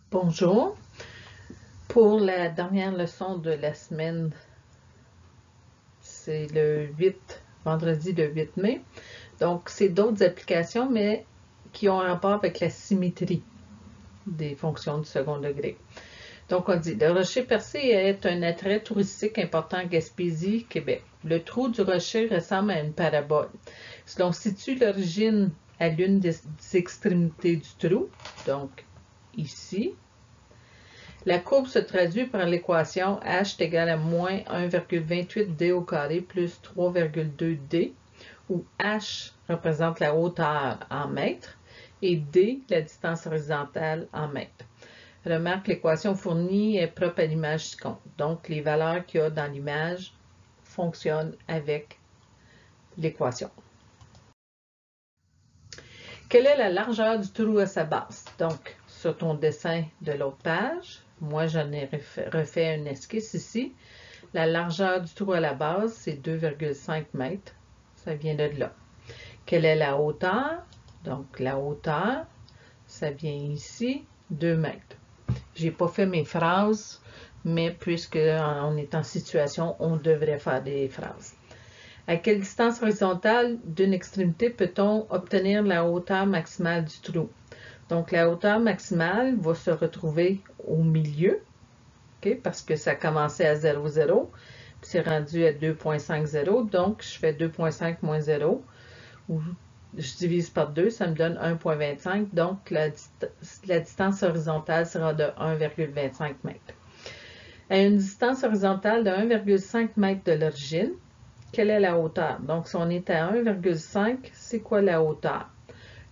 Bonjour. Pour la dernière leçon de la semaine, c'est vendredi le 8 mai. Donc, c'est d'autres applications, mais qui ont un rapport avec la symétrie des fonctions du second degré. Donc, on dit, le rocher percé est un attrait touristique important à Gaspésie, Québec. Le trou du rocher ressemble à une parabole. Si l'on situe l'origine à l'une des extrémités du trou, donc ici, la courbe se traduit par l'équation h est égal à moins 1,28d au carré plus 3,2d, où h représente la hauteur en mètres et d la distance horizontale en mètres. Remarque que l'équation fournie est propre à l'image ci compte. Donc, les valeurs qu'il y a dans l'image fonctionnent avec l'équation. Quelle est la largeur du trou à sa base? Donc, sur ton dessin de l'autre page, moi j'en ai refait une esquisse ici. La largeur du trou à la base, c'est 2,5 mètres. Ça vient de là. Quelle est la hauteur? Donc, la hauteur, ça vient ici, 2 mètres. J'ai pas fait mes phrases, mais puisqu'on est en situation, on devrait faire des phrases. À quelle distance horizontale d'une extrémité peut-on obtenir la hauteur maximale du trou? Donc, la hauteur maximale va se retrouver au milieu, okay, parce que ça commençait à 0,0, puis c'est rendu à 2,50. Donc, je fais 2,5 moins 0, ou je divise par 2, ça me donne 1,25. Donc, la distance horizontale sera de 1,25 mètres. À une distance horizontale de 1,5 mètre de l'origine, quelle est la hauteur? Donc, si on est à 1,5, c'est quoi la hauteur?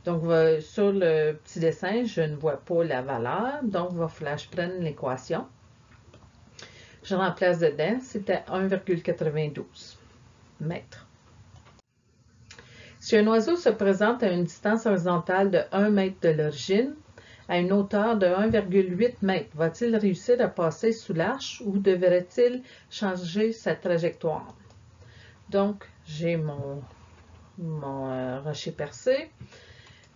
Donc, sur le petit dessin, je ne vois pas la valeur. Donc, il va falloir que je prenne l'équation. Je remplace dedans, c'était 1,92 mètres. Si un oiseau se présente à une distance horizontale de 1 mètre de l'origine, à une hauteur de 1,8 mètres, va-t-il réussir à passer sous l'arche ou devrait-il changer sa trajectoire? Donc, j'ai mon rocher percé.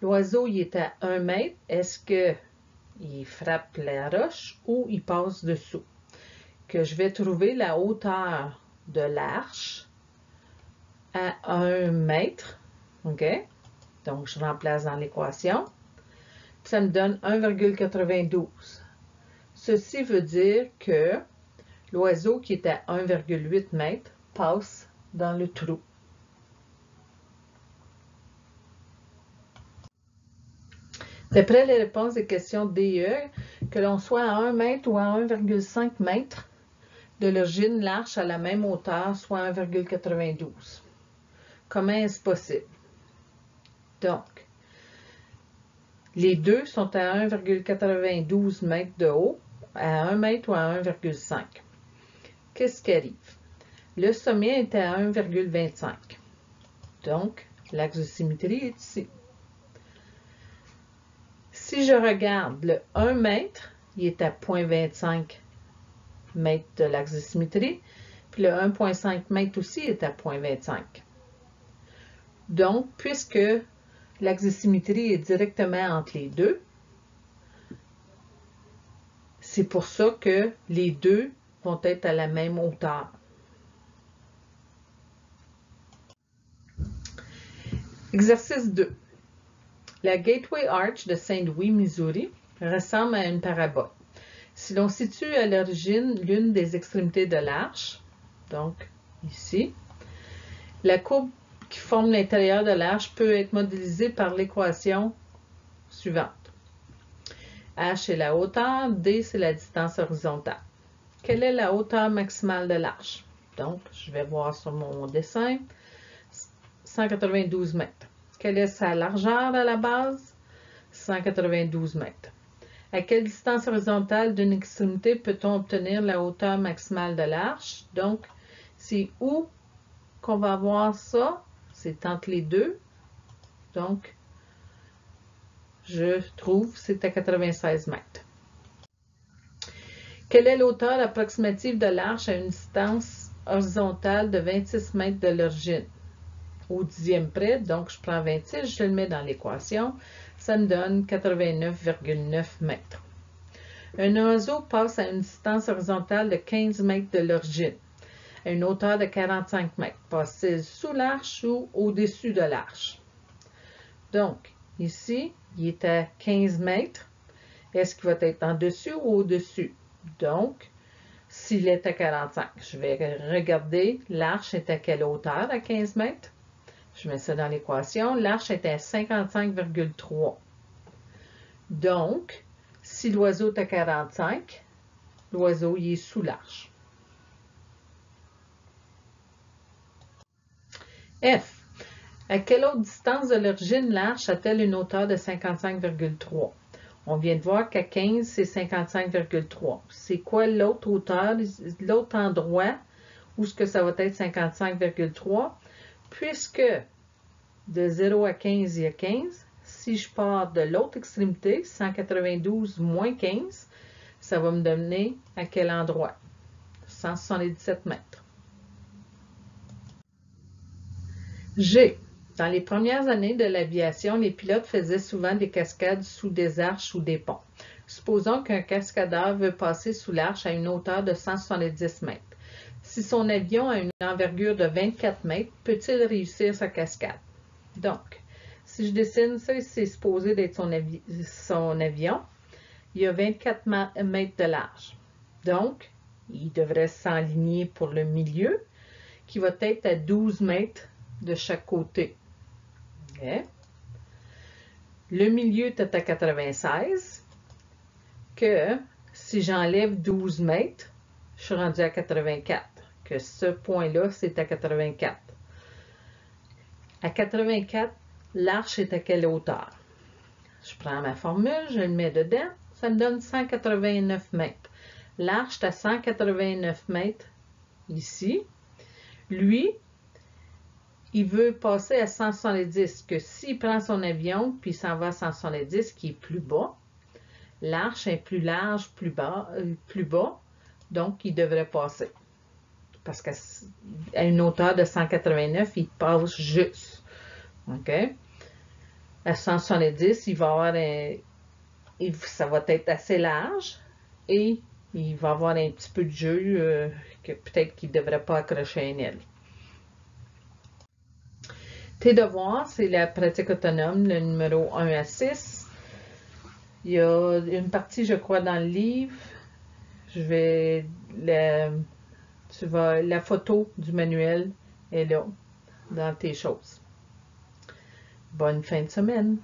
L'oiseau, il est à 1 mètre. Est-ce qu'il frappe la roche ou il passe dessous? Que je vais trouver la hauteur de l'arche à 1 mètre. OK? Donc, je remplace dans l'équation. Ça me donne 1,92. Ceci veut dire que l'oiseau qui est à 1,8 mètres passe dans le trou. D'après les réponses des questions D et E, que l'on soit à 1 mètre ou à 1,5 mètre de l'origine, l'arche à la même hauteur, soit 1,92. Comment est-ce possible? Donc, les deux sont à 1,92 mètres de haut, à 1 mètre ou à 1,5. Qu'est-ce qui arrive? Le sommet est à 1,25. Donc, l'axe de symétrie est ici. Si je regarde le 1 mètre, il est à 0,25 mètres de l'axe de symétrie, puis le 1,5 mètre aussi est à 0,25. Donc, puisque l'axe de symétrie est directement entre les deux, c'est pour ça que les deux vont être à la même hauteur. Exercice 2. La Gateway Arch de Saint-Louis, Missouri, ressemble à une parabole. Si l'on situe à l'origine l'une des extrémités de l'arche, donc ici, la courbe qui forme l'intérieur de l'arche peut être modélisée par l'équation suivante. H est la hauteur, D c'est la distance horizontale. Quelle est la hauteur maximale de l'arche? Donc, je vais voir sur mon dessin, 192 mètres. Quelle est sa largeur à la base? 192 mètres. À quelle distance horizontale d'une extrémité peut-on obtenir la hauteur maximale de l'arche? Donc, c'est où qu'on va avoir ça? C'est entre les deux. Donc, je trouve c'est à 96 mètres. Quelle est l'hauteur approximative de l'arche à une distance horizontale de 26 mètres de l'origine? Au dixième près, donc je prends 26, je le mets dans l'équation, ça me donne 89,9 mètres. Un oiseau passe à une distance horizontale de 15 mètres de l'origine, à une hauteur de 45 mètres. Passe-t-il sous l'arche ou au-dessus de l'arche? Donc, ici, il est à 15 mètres. Est-ce qu'il va être en dessus ou au-dessus? Donc, s'il est à 45, je vais regarder l'arche est à quelle hauteur à 15 mètres. Je mets ça dans l'équation. L'arche est à 55,3. Donc, si l'oiseau est à 45, l'oiseau il est sous l'arche. F. À quelle autre distance de l'origine l'arche a-t-elle une hauteur de 55,3? On vient de voir qu'à 15, c'est 55,3. C'est quoi l'autre hauteur, l'autre endroit où est-ce que ça va être 55,3? Puisque de 0 à 15, il y a 15. Si je pars de l'autre extrémité, 192 moins 15, ça va me donner à quel endroit? 177 mètres. G. Dans les premières années de l'aviation, les pilotes faisaient souvent des cascades sous des arches ou des ponts. Supposons qu'un cascadeur veut passer sous l'arche à une hauteur de 170 mètres. Si son avion a une envergure de 24 mètres, peut-il réussir sa cascade? Donc, si je dessine ça, c'est supposé d'être son avion. Il y a 24 mètres de large. Donc, il devrait s'aligner pour le milieu, qui va être à 12 mètres de chaque côté. Okay. Le milieu est à 96, que si j'enlève 12 mètres, je suis rendu à 84, que ce point-là, c'est à 84. À 84, l'arche est à quelle hauteur? Je prends ma formule, je le mets dedans, ça me donne 189 mètres. L'arche est à 189 mètres ici. Lui, il veut passer à 170, que s'il prend son avion puis s'en va à 170, qui est plus bas, l'arche est plus large, plus bas, donc il devrait passer. Parce qu'à une hauteur de 189, il passe juste. OK? À 170, il va avoir ça va être assez large et il va avoir un petit peu de jeu que peut-être qu'il ne devrait pas accrocher une aile. Tes devoirs, c'est la pratique autonome, le numéro 1 à 6. Il y a une partie, je crois, dans le livre. La photo du manuel est là, dans tes choses. Bonne fin de semaine.